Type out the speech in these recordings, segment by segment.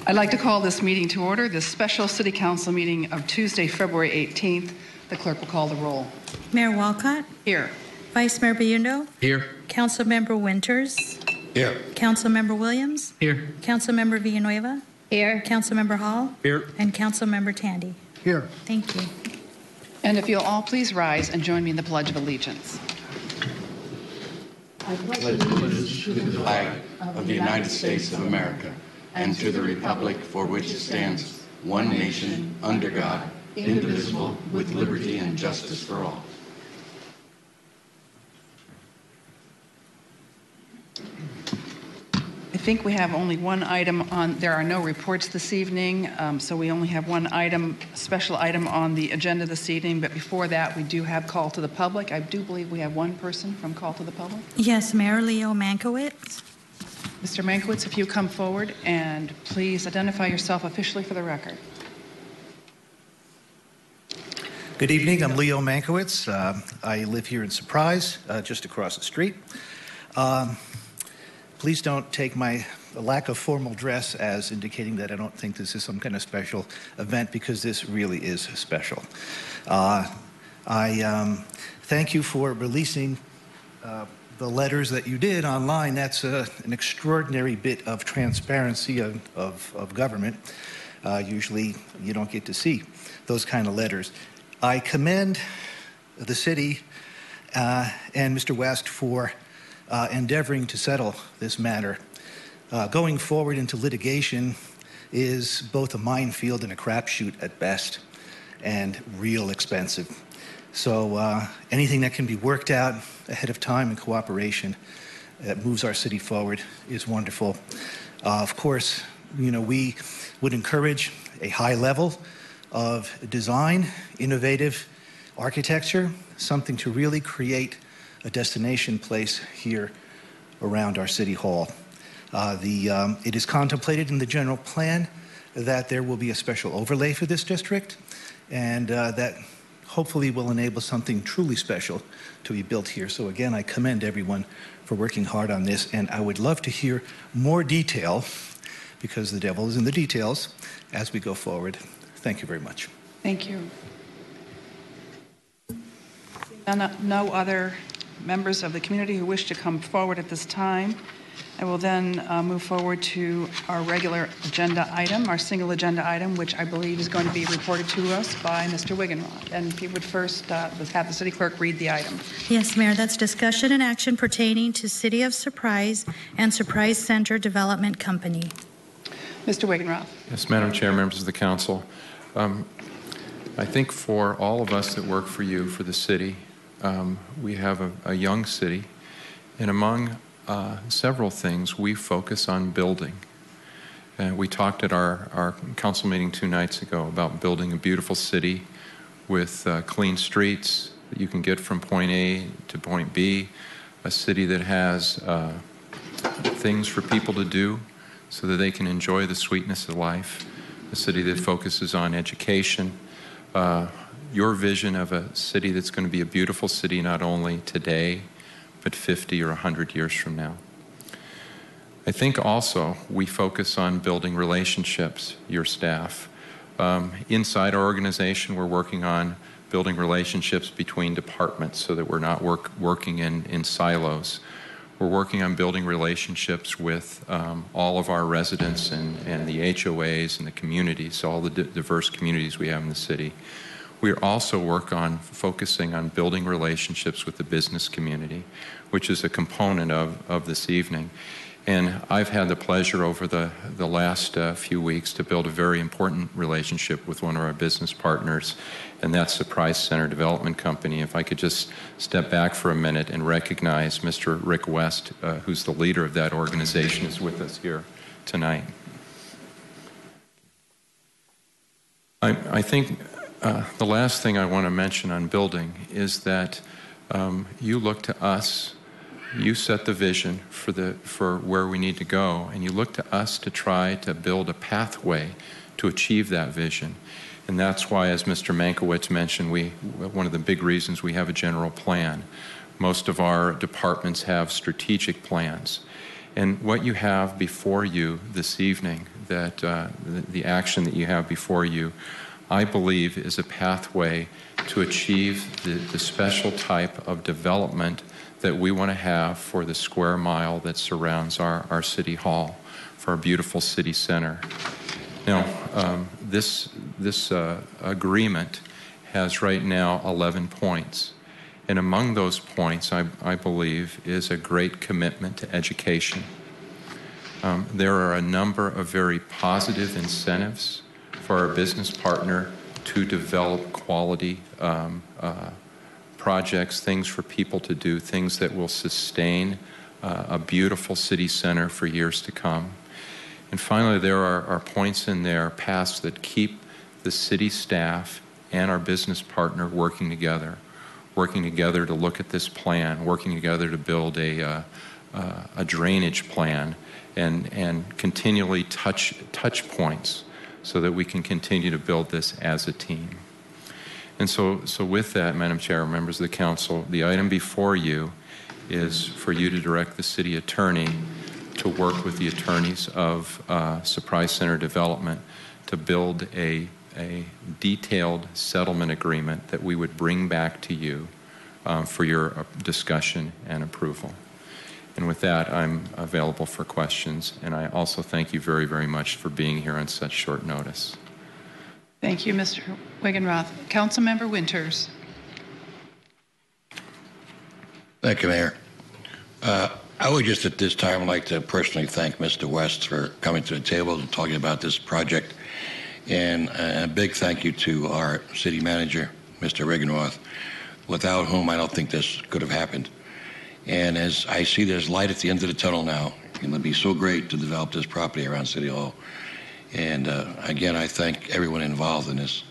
I'd like to call this meeting to order, this special City Council meeting of Tuesday, February 18th. The clerk will call the roll. Mayor Walcott. Here. Vice Mayor Biondo. Here. Councilmember Winters. Here. Councilmember Williams. Here. Councilmember Villanueva. Here. Councilmember Hall. Here. And Councilmember Tandy. Here. Thank you. And if you'll all please rise and join me in the Pledge of Allegiance. I pledge allegiance to the flag of the United States of America and to the republic for which it stands, one nation, under God, indivisible, with liberty and justice for all. I think we have only one item on, there are no reports this evening, so we only have one item, special item on the agenda this evening, but before that we do have call to the public. I do believe we have one person from call to the public. Yes, Mayor Leo Mankiewicz. Mr. Mankiewicz, if you come forward and please identify yourself officially for the record. Good evening, I'm Leo Mankiewicz. I live here in Surprise, just across the street. Please don't take my lack of formal dress as indicating that I don't think this is some kind of special event, because this really is special. I thank you for releasing the letters that you did online. That's an extraordinary bit of transparency of government. Usually you don't get to see those kind of letters. I commend the city and Mr. West for endeavoring to settle this matter. Going forward into litigation is both a minefield and a crapshoot at best, and real expensive. So anything that can be worked out ahead of time in cooperation that moves our city forward is wonderful. Of course, you know, we would encourage a high level of design, innovative architecture, something to really create a destination place here around our city hall. It is contemplated in the general plan that there will be a special overlay for this district, and that hopefully will enable something truly special to be built here. So again, I commend everyone for working hard on this, and I would love to hear more detail, because the devil is in the details, as we go forward. Thank you very much. Thank you. No other members of the community who wish to come forward at this time. I will then move forward to our regular agenda item, our single agenda item, which I believe is going to be reported to us by Mr. Wiggenroth. And if you would first have the city clerk read the item. Yes, Mayor, that's discussion and action pertaining to City of Surprise and Surprise Center Development Company. Mr. Wiggenroth. Yes, Madam Chair, members of the council. I think for all of us that work for you, for the city, we have a young city, and among several things, we focus on building. We talked at our council meeting 2 nights ago about building a beautiful city with clean streets that you can get from point A to point B, a city that has things for people to do so that they can enjoy the sweetness of life, a city that focuses on education. Your vision of a city that's going to be a beautiful city not only today, but 50 or 100 years from now. I think also we focus on building relationships, your staff. Inside our organization, we're working on building relationships between departments so that we're not working in silos. We're working on building relationships with all of our residents and the HOAs and the communities, all the diverse communities we have in the city. We also work on focusing on building relationships with the business community, which is a component of this evening. And I've had the pleasure over the last few weeks to build a very important relationship with one of our business partners, and that's Surprise Center Development Company. If I could just step back for a minute and recognize Mr. Rick West, who's the leader of that organization, is with us here tonight. I think the last thing I want to mention on building is that you look to us, you set the vision for where we need to go, and you look to us to try to build a pathway to achieve that vision. And that's why, as Mr. Mankiewicz mentioned, one of the big reasons we have a general plan. Most of our departments have strategic plans. And what you have before you this evening, that the action that you have before you, I believe is a pathway to achieve the special type of development that we want to have for the square mile that surrounds our city hall, for our beautiful city center. Now, this agreement has right now 11 points. And among those points, I believe, is a great commitment to education. There are a number of very positive incentives for our business partner to develop quality projects, things for people to do, things that will sustain a beautiful city center for years to come. And finally, there are points in there passed that keep the city staff and our business partner working together to look at this plan, working together to build a drainage plan, and continually touch points so that we can continue to build this as a team. And so with that, Madam Chair, members of the council, the item before you is for you to direct the city attorney to work with the attorneys of Surprise Center Development to build a detailed settlement agreement that we would bring back to you for your discussion and approval. And with that, I'm available for questions, and I also thank you very, very much for being here on such short notice. Thank you, Mr. Wiggenroth. Councilmember Winters. Thank you, Mayor. I would just at this time like to personally thank Mr. West for coming to the table and talking about this project. And a big thank you to our city manager, Mr. Wiggenroth, without whom I don't think this could have happened. And as I see there's light at the end of the tunnel now, and it'll be so great to develop this property around City Hall. And again, I thank everyone involved in this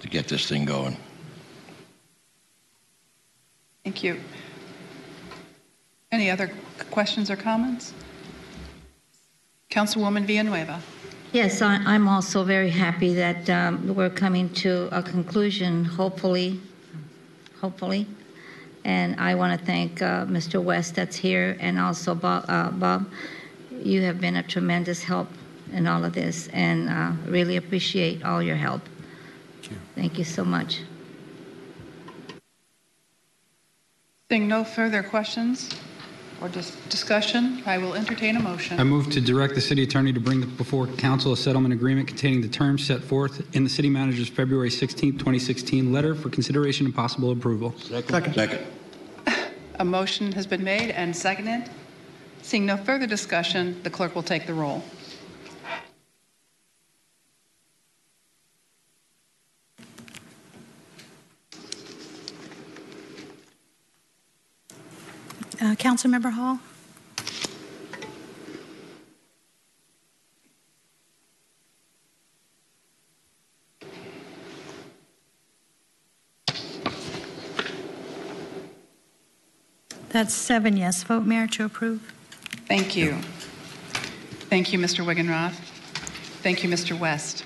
to get this thing going. Thank you. Any other questions or comments? Councilwoman Villanueva. Yes, I'm also very happy that we're coming to a conclusion, hopefully. And I want to thank Mr. West that's here, and also Bob. You have been a tremendous help in all of this, and really appreciate all your help. Thank you. Thank you so much. Seeing no further questions or discussion, I will entertain a motion. I move to direct the city attorney to bring before council a settlement agreement containing the terms set forth in the city manager's February 16, 2016 letter for consideration and possible approval. Second. A motion has been made and seconded. Seeing no further discussion, the clerk will take the roll. Councilmember Hall? That's 7 yes vote, Mayor, to approve. Thank you. Thank you, Mr. Wiggenroth. Thank you, Mr. West.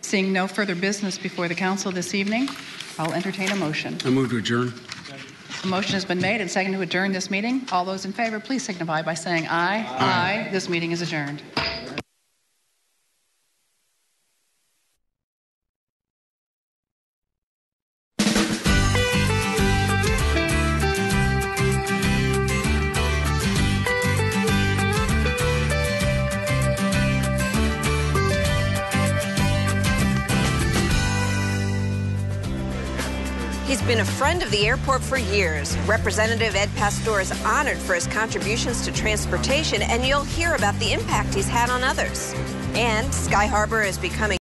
Seeing no further business before the council this evening, I'll entertain a motion. I move to adjourn. A motion has been made and seconded to adjourn this meeting. All those in favor, please signify by saying aye. Aye. This meeting is adjourned. He's been a friend of the airport for years. Representative Ed Pastor is honored for his contributions to transportation, and you'll hear about the impact he's had on others. And Sky Harbor is becoming